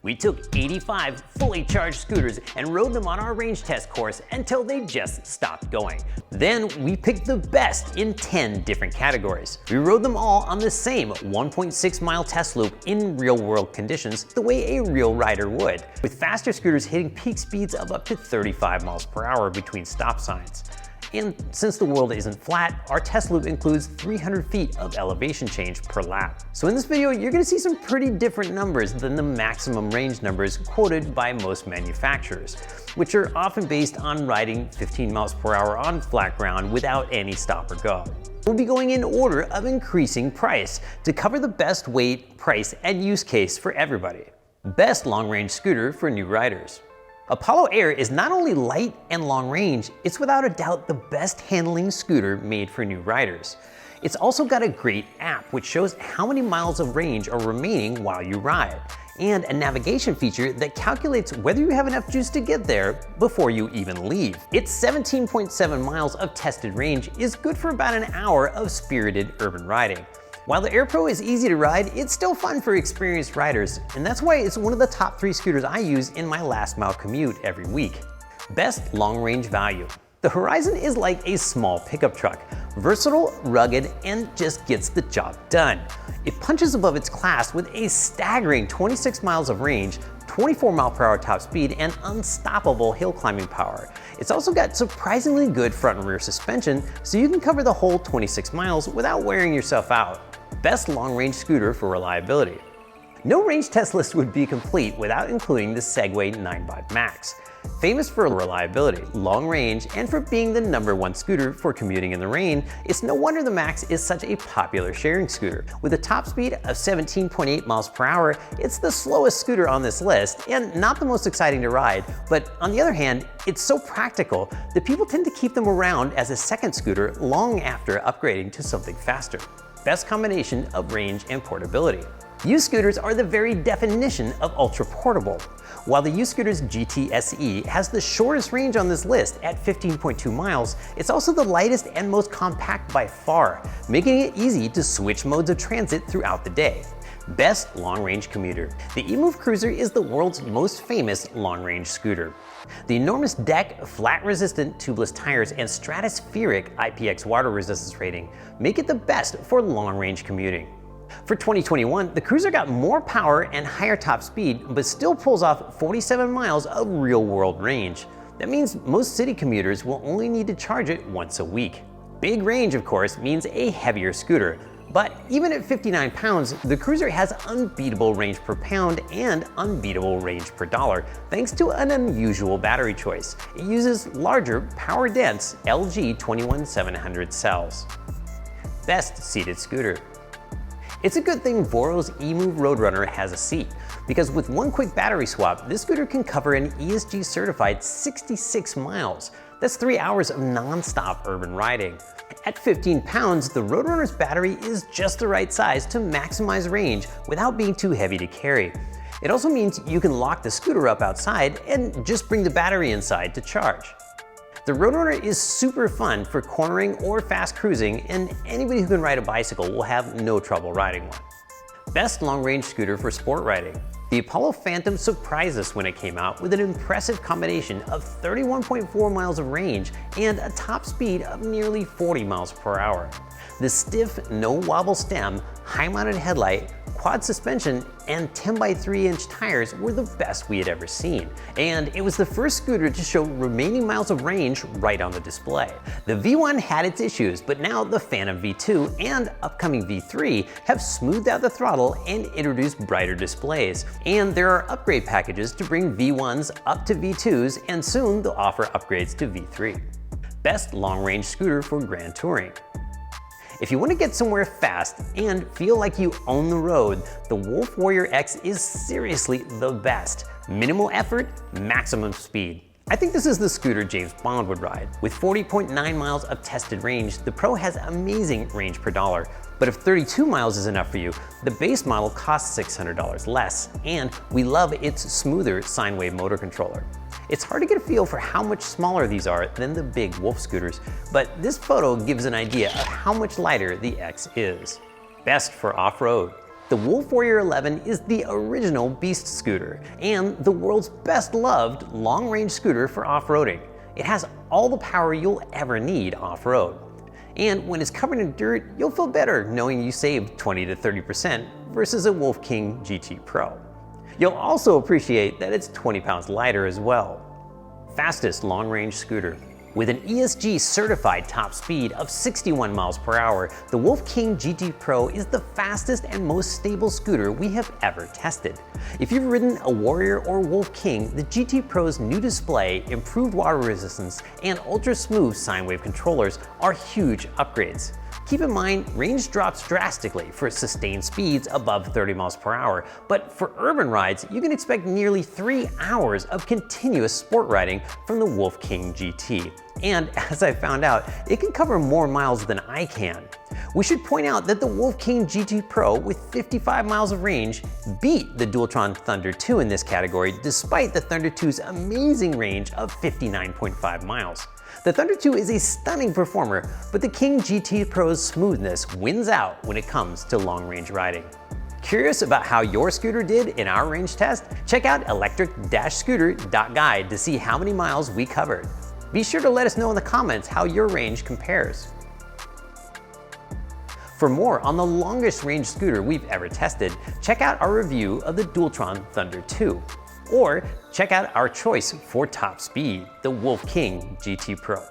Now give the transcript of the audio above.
We took 85 fully charged scooters and rode them on our range test course until they just stopped going. Then we picked the best in 10 different categories. We rode them all on the same 1.6 mile test loop in real world conditions the way a real rider would, with faster scooters hitting peak speeds of up to 35 miles per hour between stop signs. And since the world isn't flat, our test loop includes 300 feet of elevation change per lap. So in this video, you're gonna see some pretty different numbers than the maximum range numbers quoted by most manufacturers, which are often based on riding 15 miles per hour on flat ground without any stop or go. We'll be going in order of increasing price to cover the best weight, price, and use case for everybody. Best long-range scooter for new riders. Apollo Air is not only light and long range, it's without a doubt the best handling scooter made for new riders. It's also got a great app which shows how many miles of range are remaining while you ride, and a navigation feature that calculates whether you have enough juice to get there before you even leave. Its 17.7 miles of tested range is good for about an hour of spirited urban riding. While the Air Pro is easy to ride, it's still fun for experienced riders, and that's why it's one of the top 3 scooters I use in my last mile commute every week. Best long-range value. The Horizon is like a small pickup truck, versatile, rugged, and just gets the job done. It punches above its class with a staggering 26 miles of range, 24 mile per hour top speed, and unstoppable hill climbing power. It's also got surprisingly good front and rear suspension, so you can cover the whole 26 miles without wearing yourself out. Best long-range scooter for reliability. No range test list would be complete without including the Segway 9x Max. Famous for reliability, long range, and for being the #1 scooter for commuting in the rain, it's no wonder the Max is such a popular sharing scooter. With a top speed of 17.8 miles per hour, it's the slowest scooter on this list and not the most exciting to ride, but on the other hand, it's so practical that people tend to keep them around as a second scooter long after upgrading to something faster. Best combination of range and portability. U-scooters are the very definition of ultra-portable. While the U-Scooters GT SE has the shortest range on this list at 15.2 miles, it's also the lightest and most compact by far, making it easy to switch modes of transit throughout the day. Best long-range commuter. The eMove Cruiser is the world's most famous long-range scooter. The enormous deck, flat-resistant tubeless tires, and stratospheric IPX water resistance rating make it the best for long-range commuting. For 2021, the Cruiser got more power and higher top speed, but still pulls off 47 miles of real-world range. That means most city commuters will only need to charge it once a week. Big range, of course, means a heavier scooter. But even at 59 pounds, the Cruiser has unbeatable range per pound and unbeatable range per dollar, thanks to an unusual battery choice. It uses larger, power-dense LG 21700 cells. Best seated scooter. It's a good thing Voro's eMove Roadrunner has a seat, because with one quick battery swap, this scooter can cover an ESG certified 66 miles. That's 3 hours of non-stop urban riding. At 15 pounds, the Roadrunner's battery is just the right size to maximize range without being too heavy to carry. It also means you can lock the scooter up outside and just bring the battery inside to charge. The Roadrunner is super fun for cornering or fast cruising, and anybody who can ride a bicycle will have no trouble riding one. Best long-range scooter for sport riding. The Apollo Phantom surprised us when it came out with an impressive combination of 31.4 miles of range and a top speed of nearly 40 miles per hour. The stiff, no-wobble stem, high-mounted headlight, quad suspension, and 10x3-inch tires were the best we had ever seen. And it was the first scooter to show remaining miles of range right on the display. The V1 had its issues, but now the Phantom V2 and upcoming V3 have smoothed out the throttle and introduced brighter displays. And there are upgrade packages to bring V1s up to V2s, and soon they'll offer upgrades to V3. Best long-range scooter for grand touring. If you want to get somewhere fast and feel like you own the road, the Wolf Warrior X is seriously the best. Minimal effort, maximum speed. I think this is the scooter James Bond would ride. With 40.9 miles of tested range, the Pro has amazing range per dollar. But if 32 miles is enough for you, the base model costs $600 less, and we love its smoother sine wave motor controller. It's hard to get a feel for how much smaller these are than the big Wolf scooters, but this photo gives an idea of how much lighter the X is. Best for off-road. The Wolf Warrior 11 is the original beast scooter and the world's best loved long-range scooter for off-roading. It has all the power you'll ever need off-road. And when it's covered in dirt, you'll feel better knowing you saved 20 to 30% versus a Wolf King GT Pro. You'll also appreciate that it's 20 pounds lighter as well. Fastest long-range scooter. With an ESG certified top speed of 61 miles per hour, the Wolf King GT Pro is the fastest and most stable scooter we have ever tested. If you've ridden a Warrior or Wolf King, the GT Pro's new display, improved water resistance, and ultra-smooth sine wave controllers are huge upgrades. Keep in mind, range drops drastically for sustained speeds above 30 miles per hour, but for urban rides, you can expect nearly 3 hours of continuous sport riding from the Wolf King GT. And as I found out, it can cover more miles than I can. We should point out that the Wolf King GT Pro with 55 miles of range beat the Dualtron Thunder 2 in this category despite the Thunder 2's amazing range of 59.5 miles. The Thunder 2 is a stunning performer, but the King GT Pro's smoothness wins out when it comes to long-range riding. Curious about how your scooter did in our range test? Check out electric-scooter.guide to see how many miles we covered. Be sure to let us know in the comments how your range compares. For more on the longest range scooter we've ever tested, check out our review of the Dualtron Thunder 2. Or check out our choice for top speed, the Wolf King GT Pro.